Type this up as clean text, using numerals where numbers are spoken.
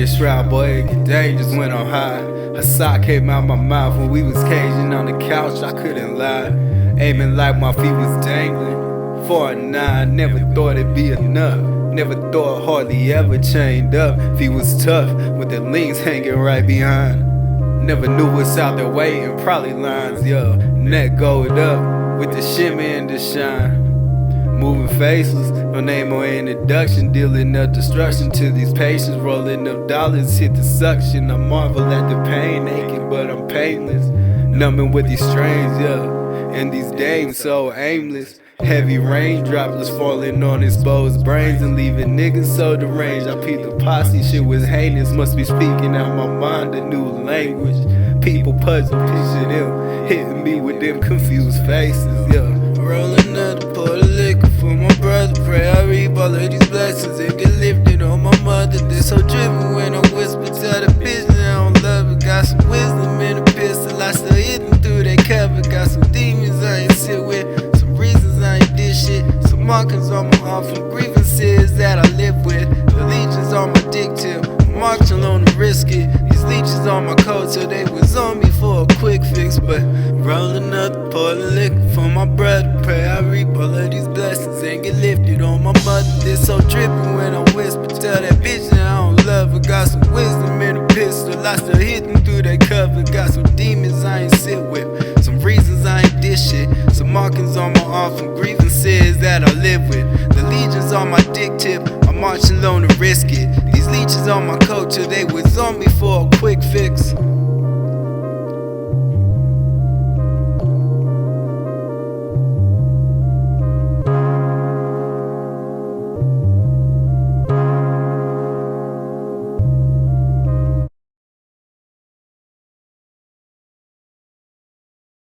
a shroud, boy, it get dangerous when I'm high. A sock came out my mouth when we was caging on the couch, I couldn't lie. Aiming like my feet was dangling. 4 and 9, never thought it'd be enough. Never thought hardly ever chained up. Feet was tough, with the links hanging right behind. Never knew what's out there waiting, probably lines, yo. Neck gold up, with the shimmer and the shine. Moving faceless, no name or introduction. Dealing up destruction to these patients. Rolling up dollars, hit the suction. I marvel at the pain, aching, but I'm painless. Numbing with these strains, yeah. And these dames so aimless. Heavy rain droplets falling on exposed brains and leaving niggas so deranged. I peeped the posse, shit was heinous. Must be speaking out my mind a new language. People puzzle, picture them hitting me with them confused faces, yeah. Rolling up the pot of liquor for my brother. Pray I reap all of these blessings and get lifted on my mother. They're so driven when I whisper to the bitch that I don't love it. Got some wisdom in a pistol, I still hit them through that cover. Got some demons I ain't sit with, some reasons I ain't did shit. Some markers on my arm from grievances that I live with. The legions on my dick tip, I'm marching on to risk it. These leeches on my coat till they was on me for a quick fix. But rolling up the pot of liquor for my brother. Pray I reap all of these blessings and get lifted on my mother. They're so drippin' when I whisper. Tell that bitch that I don't love her. Got some wisdom in a pistol, I still hit them through that cover. Got some demons I ain't sit with, some reasons I ain't did shit. Some markings on my arm from grievances that I live with. The legions on my dick tip, I'm marching on to risk it. These leeches on my coat till they was on me for a quick fix.